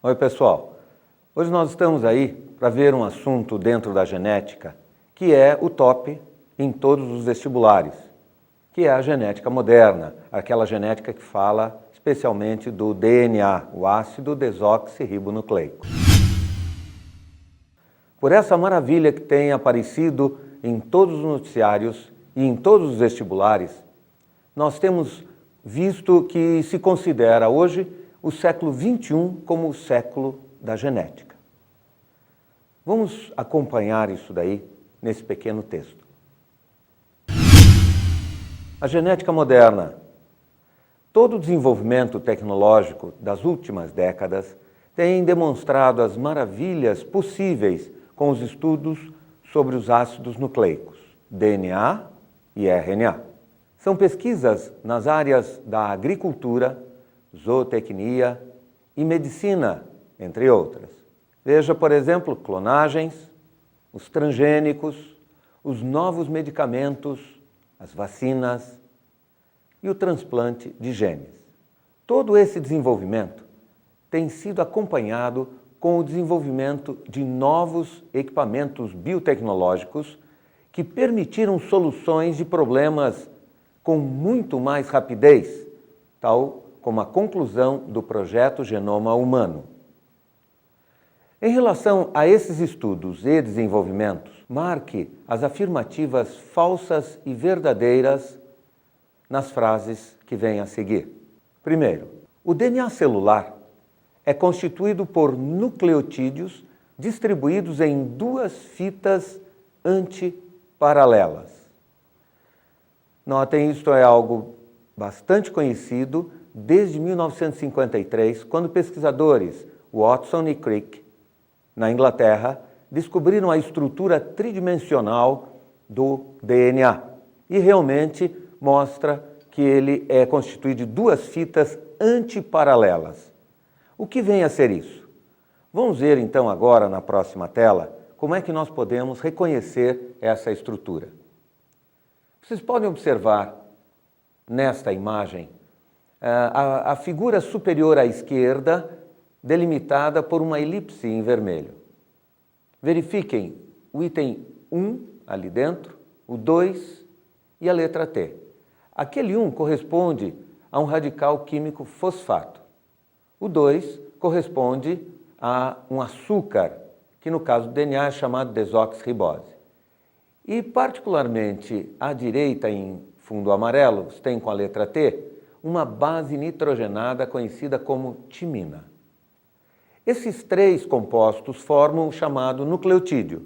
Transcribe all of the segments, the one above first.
Oi, pessoal. Hoje nós estamos aí para ver um assunto dentro da genética que é o top em todos os vestibulares, que é a genética moderna, aquela genética que fala especialmente do DNA, o ácido desoxirribonucleico. Por essa maravilha que tem aparecido em todos os noticiários e em todos os vestibulares, nós temos visto que se considera hoje o século XXI como o século da genética. Vamos acompanhar isso daí nesse pequeno texto. A genética moderna. Todo o desenvolvimento tecnológico das últimas décadas tem demonstrado as maravilhas possíveis com os estudos sobre os ácidos nucleicos, DNA e RNA. São pesquisas nas áreas da agricultura, zootecnia e medicina, entre outras. Veja, por exemplo, clonagens, os transgênicos, os novos medicamentos, as vacinas e o transplante de genes. Todo esse desenvolvimento tem sido acompanhado com o desenvolvimento de novos equipamentos biotecnológicos que permitiram soluções de problemas com muito mais rapidez, tal como a conclusão do projeto Genoma Humano. Em relação a esses estudos e desenvolvimentos, marque as afirmativas falsas e verdadeiras nas frases que vêm a seguir. Primeiro, o DNA celular é constituído por nucleotídeos distribuídos em duas fitas antiparalelas. Notem, isto é algo bastante conhecido desde 1953, quando pesquisadores Watson e Crick, na Inglaterra, descobriram a estrutura tridimensional do DNA e realmente mostra que ele é constituído de duas fitas antiparalelas. O que vem a ser isso? Vamos ver então agora na próxima tela como é que nós podemos reconhecer essa estrutura. Vocês podem observar nesta imagem a figura superior à esquerda delimitada por uma elipse em vermelho. Verifiquem o item 1 ali dentro, o 2 e a letra T. Aquele 1 corresponde a um radical químico fosfato. O 2 corresponde a um açúcar, que no caso do DNA é chamado desoxirribose. E particularmente à direita, em fundo amarelo, tem com a letra T, uma base nitrogenada conhecida como timina. Esses três compostos formam o chamado nucleotídeo.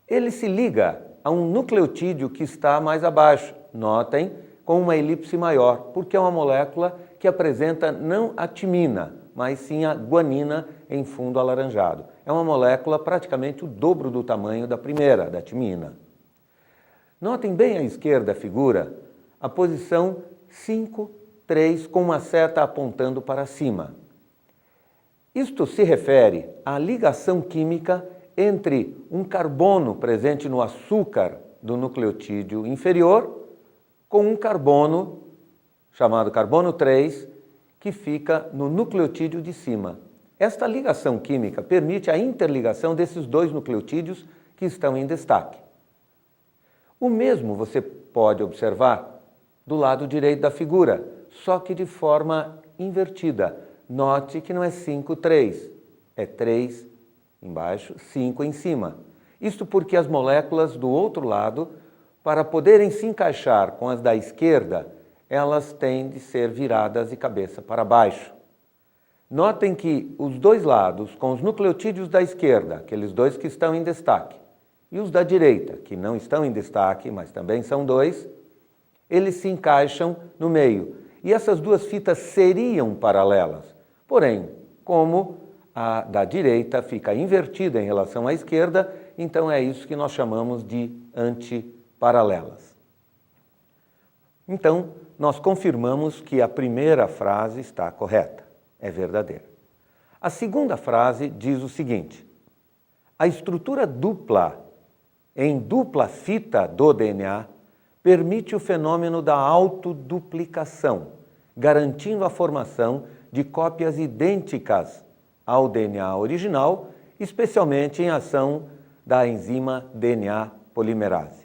Ele se liga a um nucleotídeo que está mais abaixo, notem, com uma elipse maior, porque é uma molécula que apresenta não a timina, mas sim a guanina em fundo alaranjado. É uma molécula praticamente o dobro do tamanho da primeira, da timina. Notem bem à esquerda da figura a posição 5, 3, com uma seta apontando para cima. Isto se refere à ligação química entre um carbono presente no açúcar do nucleotídeo inferior com um carbono, chamado carbono 3, que fica no nucleotídeo de cima. Esta ligação química permite a interligação desses dois nucleotídeos que estão em destaque. O mesmo você pode observar do lado direito da figura, só que de forma invertida. Note que não é 5, 3, é 3 embaixo, 5 em cima. Isto porque as moléculas do outro lado, para poderem se encaixar com as da esquerda, elas têm de ser viradas de cabeça para baixo. Notem que os dois lados, com os nucleotídeos da esquerda, aqueles dois que estão em destaque, e os da direita, que não estão em destaque, mas também são dois, eles se encaixam no meio. E essas duas fitas seriam paralelas. Porém, como a da direita fica invertida em relação à esquerda, então é isso que nós chamamos de antiparalelas. Então, nós confirmamos que a primeira frase está correta, é verdadeira. A segunda frase diz o seguinte: a estrutura dupla em dupla fita do DNA permite o fenômeno da autoduplicação, garantindo a formação de cópias idênticas ao DNA original, especialmente em ação da enzima DNA polimerase.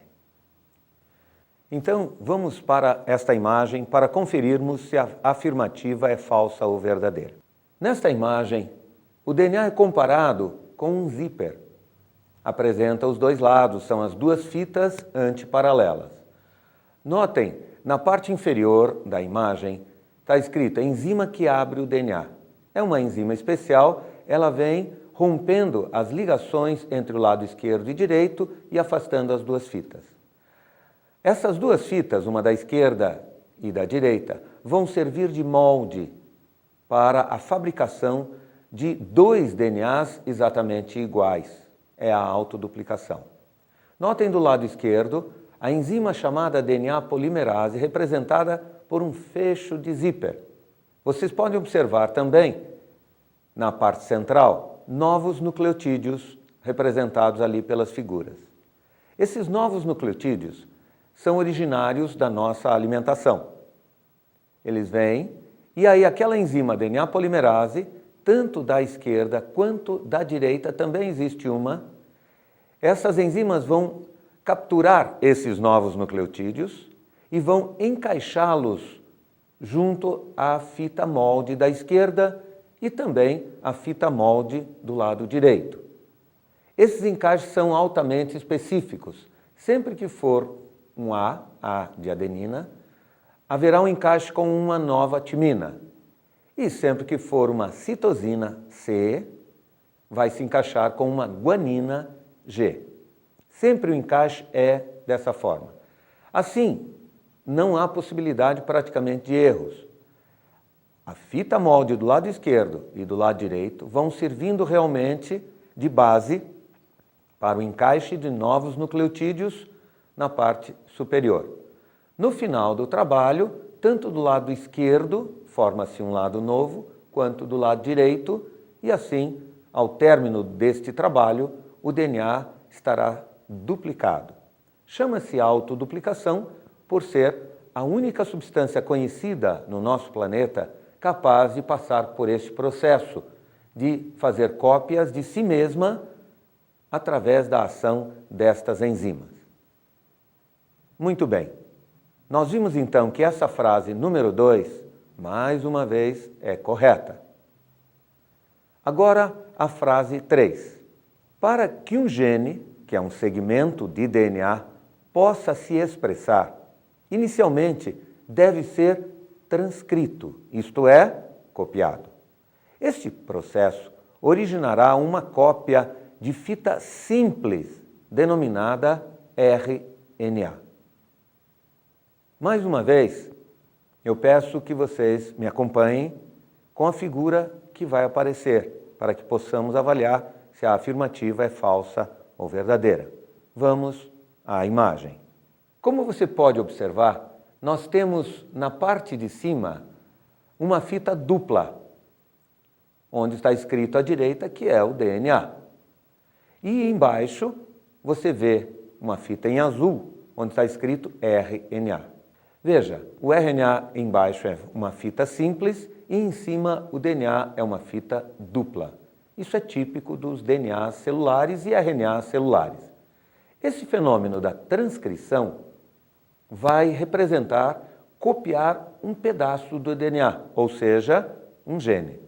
Então, vamos para esta imagem para conferirmos se a afirmativa é falsa ou verdadeira. Nesta imagem, o DNA é comparado com um zíper. Apresenta os dois lados, são as duas fitas antiparalelas. Notem, na parte inferior da imagem, está escrito enzima que abre o DNA. É uma enzima especial, ela vem rompendo as ligações entre o lado esquerdo e direito e afastando as duas fitas. Essas duas fitas, uma da esquerda e da direita, vão servir de molde para a fabricação de dois DNAs exatamente iguais. É a autoduplicação. Notem do lado esquerdo a enzima chamada DNA polimerase, representada por um fecho de zíper. Vocês podem observar também, na parte central, novos nucleotídeos representados ali pelas figuras. Esses novos nucleotídeos são originários da nossa alimentação. Eles vêm e aí aquela enzima DNA polimerase, tanto da esquerda quanto da direita, também existe uma. Essas enzimas vão capturar esses novos nucleotídeos e vão encaixá-los junto à fita molde da esquerda e também à fita molde do lado direito. Esses encaixes são altamente específicos. Sempre que for um A de adenina, haverá um encaixe com uma nova timina. E sempre que for uma citosina, C, vai se encaixar com uma guanina, G. Sempre o encaixe é dessa forma. Assim, não há possibilidade praticamente de erros. A fita molde do lado esquerdo e do lado direito vão servindo realmente de base para o encaixe de novos nucleotídeos na parte superior. No final do trabalho, tanto do lado esquerdo, forma-se um lado novo, quanto do lado direito, e assim, ao término deste trabalho, o DNA estará duplicado. Chama-se autoduplicação por ser a única substância conhecida no nosso planeta capaz de passar por este processo de fazer cópias de si mesma através da ação destas enzimas. Muito bem. Nós vimos então que essa frase número 2, mais uma vez, é correta. Agora, a frase 3. Para que um gene, que é um segmento de DNA, possa se expressar, inicialmente deve ser transcrito, isto é, copiado. Este processo originará uma cópia de fita simples, denominada RNA. Mais uma vez, eu peço que vocês me acompanhem com a figura que vai aparecer, para que possamos avaliar se a afirmativa é falsa ou verdadeira. Vamos à imagem. Como você pode observar, nós temos na parte de cima uma fita dupla, onde está escrito à direita que é o DNA. E embaixo você vê uma fita em azul, onde está escrito RNA. Veja, o RNA embaixo é uma fita simples e em cima o DNA é uma fita dupla. Isso é típico dos DNAs celulares e RNAs celulares. Esse fenômeno da transcrição vai representar copiar um pedaço do DNA, ou seja, um gene.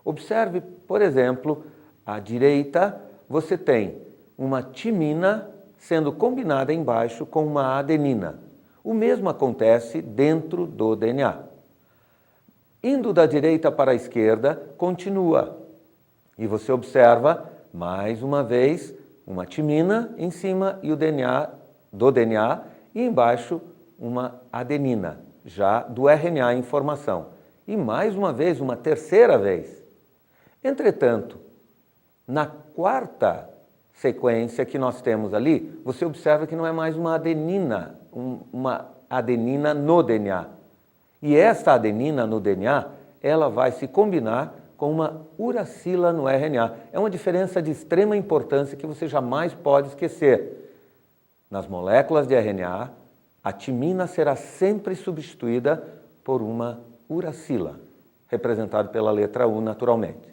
Observe, por exemplo, à direita você tem uma timina sendo combinada embaixo com uma adenina. O mesmo acontece dentro do DNA. Indo da direita para a esquerda, continua. E você observa, mais uma vez, uma timina em cima e o DNA e embaixo uma adenina, já do RNA em formação. E mais uma vez, uma terceira vez. Entretanto, na quarta sequência que nós temos ali, você observa que não é mais uma adenina no DNA. E esta adenina no DNA, ela vai se combinar com uma uracila no RNA. É uma diferença de extrema importância que você jamais pode esquecer. Nas moléculas de RNA, a timina será sempre substituída por uma uracila, representada pela letra U naturalmente.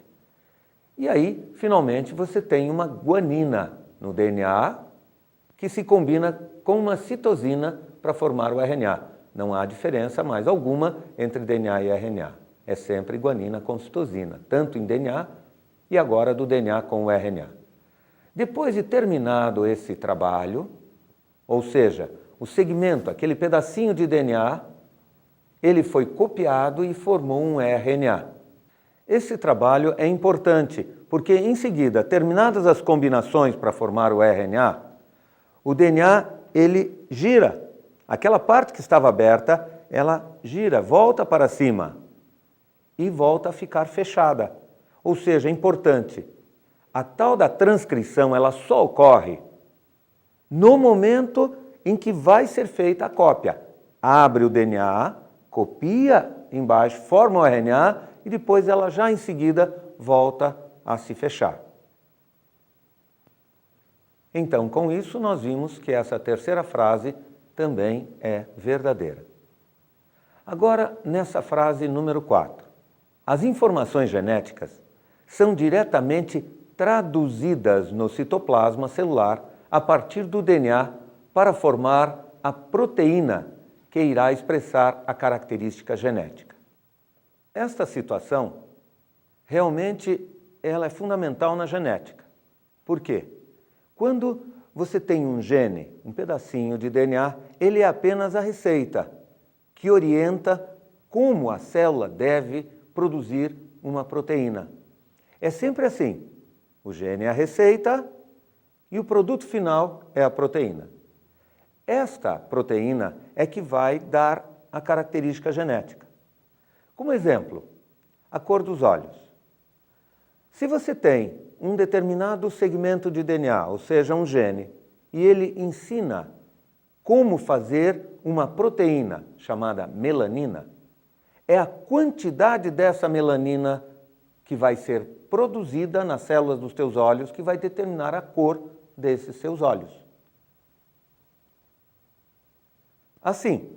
E aí, finalmente, você tem uma guanina no DNA que se combina com uma citosina para formar o RNA. Não há diferença mais alguma entre DNA e RNA. É sempre guanina com citosina, tanto em DNA e agora do DNA com o RNA. Depois de terminado esse trabalho, ou seja, o segmento, aquele pedacinho de DNA, ele foi copiado e formou um RNA. Esse trabalho é importante porque, em seguida, terminadas as combinações para formar o RNA, o DNA ele gira. Aquela parte que estava aberta, ela gira, volta para cima e volta a ficar fechada. Ou seja, é importante, a tal da transcrição ela só ocorre no momento em que vai ser feita a cópia. Abre o DNA, copia embaixo, forma o RNA e depois ela já em seguida volta a se fechar. Então, com isso, nós vimos que essa terceira frase também é verdadeira. Agora, nessa frase número 4. As informações genéticas são diretamente traduzidas no citoplasma celular a partir do DNA para formar a proteína que irá expressar a característica genética. Esta situação, realmente, ela é fundamental na genética. Por quê? Quando você tem um gene, um pedacinho de DNA, ele é apenas a receita que orienta como a célula deve produzir uma proteína. É sempre assim. O gene é a receita e o produto final é a proteína. Esta proteína é que vai dar a característica genética. Como exemplo, a cor dos olhos. Se você tem um determinado segmento de DNA, ou seja, um gene, e ele ensina como fazer uma proteína chamada melanina, é a quantidade dessa melanina que vai ser produzida nas células dos teus olhos que vai determinar a cor desses seus olhos. Assim,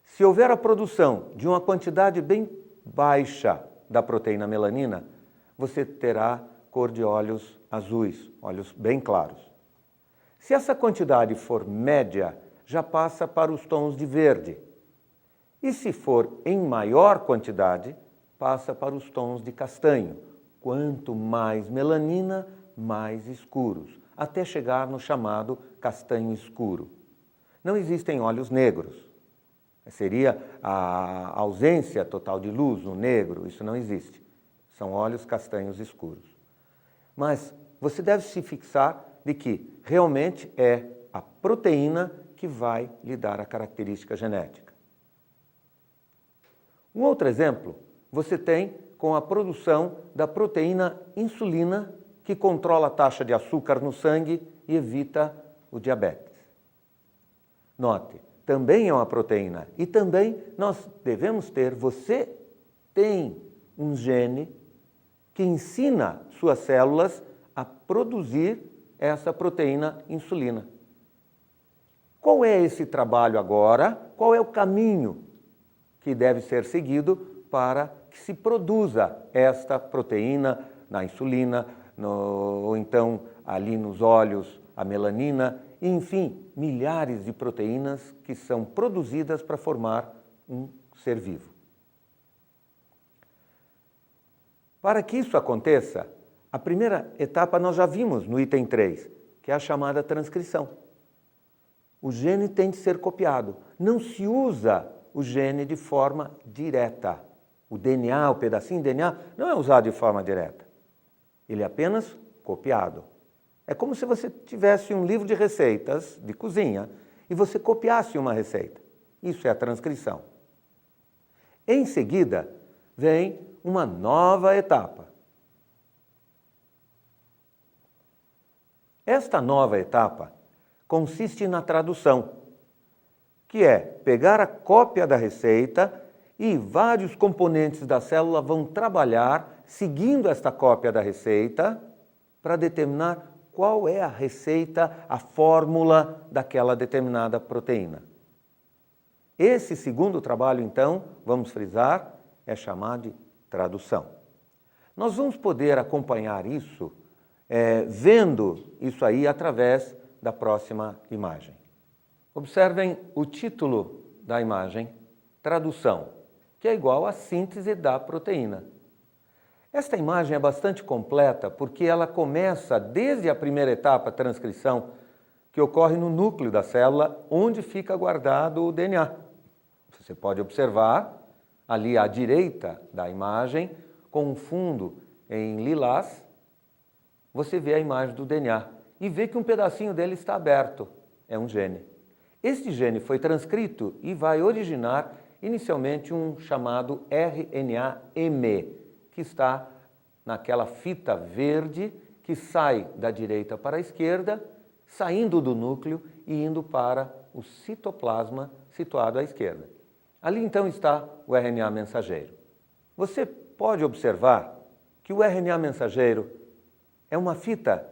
se houver a produção de uma quantidade bem baixa da proteína melanina, você terá cor de olhos azuis, olhos bem claros. Se essa quantidade for média, já passa para os tons de verde. E se for em maior quantidade, passa para os tons de castanho. Quanto mais melanina, mais escuros, até chegar no chamado castanho escuro. Não existem olhos negros. Seria a ausência total de luz, o negro, isso não existe. São olhos castanhos escuros. Mas você deve se fixar de que realmente é a proteína que vai lhe dar a característica genética. Um outro exemplo você tem com a produção da proteína insulina, que controla a taxa de açúcar no sangue e evita o diabetes. Note, também é uma proteína e também nós devemos ter, você tem um gene que ensina suas células a produzir essa proteína insulina. Qual é esse trabalho agora? Qual é o caminho que deve ser seguido para que se produza esta proteína na insulina, ou então ali nos olhos a melanina, enfim, milhares de proteínas que são produzidas para formar um ser vivo. Para que isso aconteça, a primeira etapa nós já vimos no item 3, que é a chamada transcrição. O gene tem de ser copiado. Não se usa o gene de forma direta. O DNA, o pedacinho de DNA, não é usado de forma direta. Ele é apenas copiado. É como se você tivesse um livro de receitas de cozinha e você copiasse uma receita. Isso é a transcrição. Em seguida, vem uma nova etapa. Esta nova etapa consiste na tradução, que é pegar a cópia da receita e vários componentes da célula vão trabalhar seguindo esta cópia da receita para determinar qual é a receita, a fórmula daquela determinada proteína. Esse segundo trabalho, então, vamos frisar, é chamado de tradução. Nós vamos poder acompanhar isso vendo isso aí através da próxima imagem. Observem o título da imagem, tradução, que é igual à síntese da proteína. Esta imagem é bastante completa porque ela começa desde a primeira etapa, a transcrição, que ocorre no núcleo da célula, onde fica guardado o DNA. Você pode observar ali à direita da imagem, com um fundo em lilás, você vê a imagem do DNA e vê que um pedacinho dele está aberto, é um gene. Este gene foi transcrito e vai originar inicialmente um chamado RNA-M, que está naquela fita verde que sai da direita para a esquerda, saindo do núcleo e indo para o citoplasma situado à esquerda. Ali então está o RNA mensageiro. Você pode observar que o RNA mensageiro é uma fita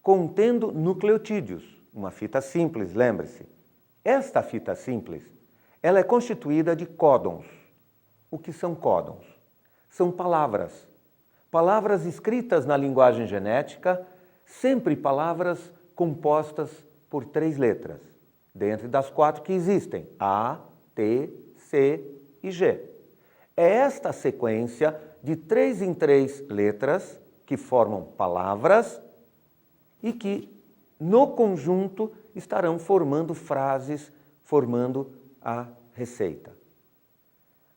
contendo nucleotídeos, uma fita simples, lembre-se. Esta fita simples, ela é constituída de códons. O que são códons? São palavras. Palavras escritas na linguagem genética, sempre palavras compostas por 3 letras, dentre das 4 que existem, A, T, C e G. É esta sequência de 3 em 3 letras que formam palavras e que, no conjunto, estarão formando frases, formando a receita.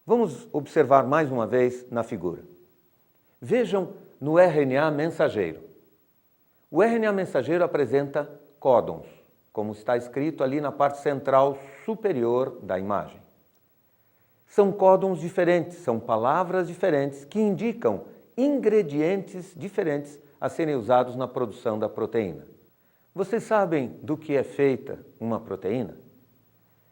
Vamos observar mais uma vez na figura. Vejam no RNA mensageiro. O RNA mensageiro apresenta códons, como está escrito ali na parte central superior da imagem. São códons diferentes, são palavras diferentes que indicam ingredientes diferentes a serem usados na produção da proteína. Vocês sabem do que é feita uma proteína?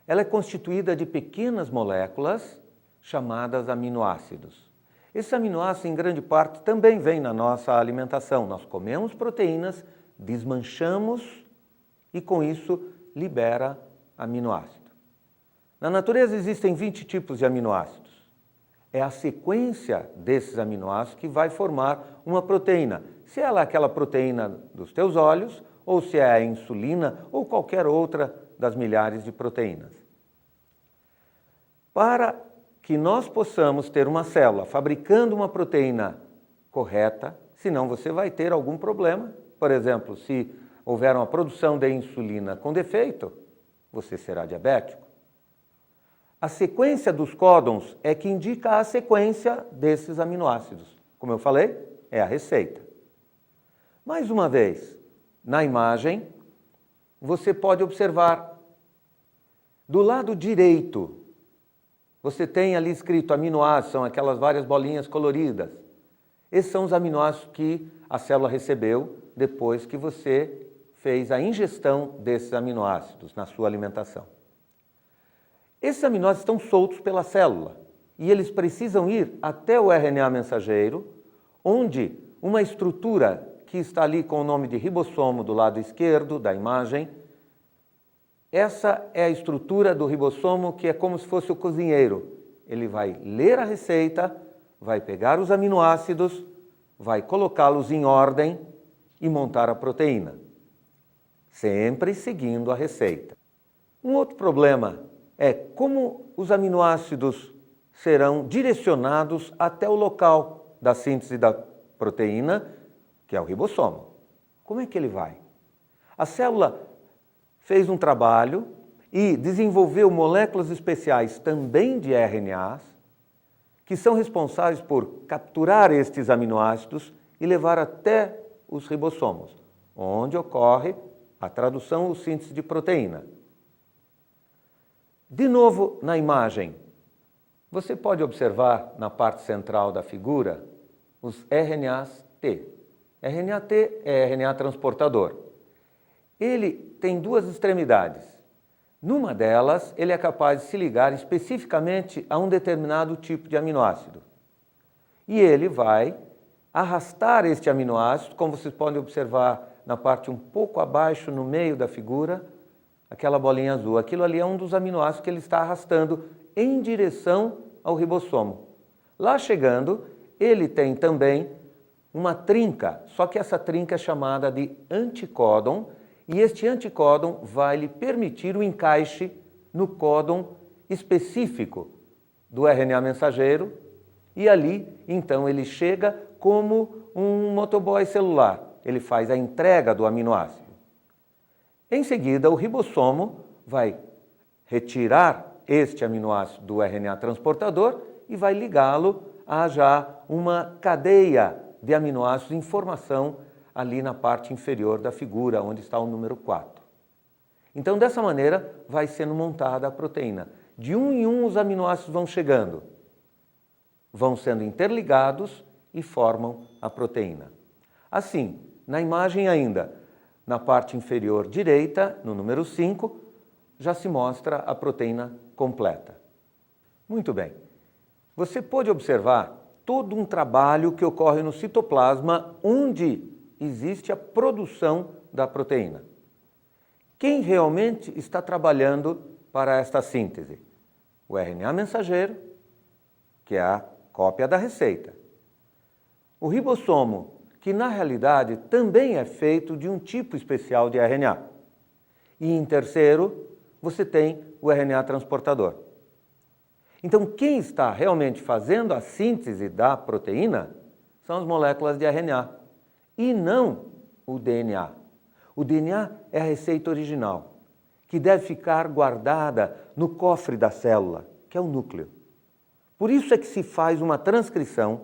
Ela é constituída de pequenas moléculas chamadas aminoácidos. Esses aminoácidos, em grande parte, também vêm na nossa alimentação. Nós comemos proteínas, desmanchamos e, com isso, libera aminoácido. Na natureza existem 20 tipos de aminoácidos. É a sequência desses aminoácidos que vai formar uma proteína. Se ela é aquela proteína dos teus olhos, ou se é a insulina, ou qualquer outra das milhares de proteínas. Para que nós possamos ter uma célula fabricando uma proteína correta, senão você vai ter algum problema. Por exemplo, se houver uma produção de insulina com defeito, você será diabético. A sequência dos códons é que indica a sequência desses aminoácidos. Como eu falei, é a receita. Mais uma vez, na imagem, você pode observar do lado direito, você tem ali escrito aminoácidos, são aquelas várias bolinhas coloridas. Esses são os aminoácidos que a célula recebeu depois que você fez a ingestão desses aminoácidos na sua alimentação. Esses aminoácidos estão soltos pela célula e eles precisam ir até o RNA mensageiro, onde uma estrutura que está ali com o nome de ribossomo do lado esquerdo da imagem, essa é a estrutura do ribossomo que é como se fosse o cozinheiro. Ele vai ler a receita, vai pegar os aminoácidos, vai colocá-los em ordem e montar a proteína, sempre seguindo a receita. Um outro problema é como os aminoácidos serão direcionados até o local da síntese da proteína, que é o ribossomo. Como é que ele vai? A célula fez um trabalho e desenvolveu moléculas especiais também de RNAs, que são responsáveis por capturar estes aminoácidos e levar até os ribossomos, onde ocorre a tradução ou síntese de proteína. De novo, na imagem, você pode observar na parte central da figura os RNAs T. RNA-T é RNA transportador. Ele tem 2 extremidades. Numa delas, ele é capaz de se ligar especificamente a um determinado tipo de aminoácido. E ele vai arrastar este aminoácido, como vocês podem observar na parte um pouco abaixo, no meio da figura, aquela bolinha azul. Aquilo ali é um dos aminoácidos que ele está arrastando em direção ao ribossomo. Lá chegando, ele tem também uma trinca, só que essa trinca é chamada de anticódon, e este anticódon vai lhe permitir o encaixe no códon específico do RNA mensageiro, e ali, então, ele chega como um motoboy celular. Ele faz a entrega do aminoácido. Em seguida, o ribossomo vai retirar este aminoácido do RNA transportador e vai ligá-lo a já uma cadeia de aminoácidos em formação ali na parte inferior da figura, onde está o número 4. Então, dessa maneira, vai sendo montada a proteína. De um em um, os aminoácidos vão chegando, vão sendo interligados e formam a proteína. Assim, na imagem ainda, na parte inferior direita, no número 5, já se mostra a proteína completa. Muito bem. Você pode observar todo um trabalho que ocorre no citoplasma, onde existe a produção da proteína. Quem realmente está trabalhando para esta síntese? O RNA mensageiro, que é a cópia da receita. O ribossomo, que na realidade também é feito de um tipo especial de RNA. E em terceiro, você tem o RNA transportador. Então, quem está realmente fazendo a síntese da proteína são as moléculas de RNA e não o DNA. O DNA é a receita original, que deve ficar guardada no cofre da célula, que é o núcleo. Por isso é que se faz uma transcrição,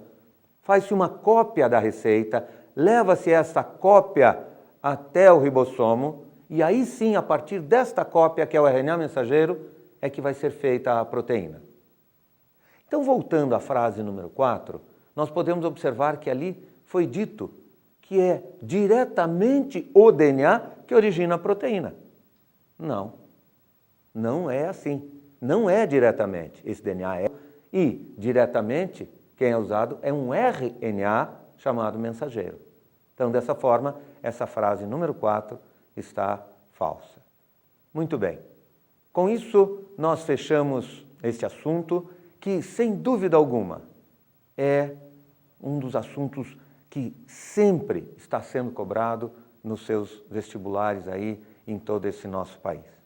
faz-se uma cópia da receita, leva-se essa cópia até o ribossomo e aí sim, a partir desta cópia, que é o RNA mensageiro, é que vai ser feita a proteína. Então, voltando à frase número 4, nós podemos observar que ali foi dito que é diretamente o DNA que origina a proteína. Não, não é assim. Não é diretamente. Esse DNA é e diretamente quem é usado é um RNA chamado mensageiro. Então, dessa forma, essa frase número 4 está falsa. Muito bem. Com isso, nós fechamos este assunto que, sem dúvida alguma, é um dos assuntos que sempre está sendo cobrado nos seus vestibulares aí em todo esse nosso país.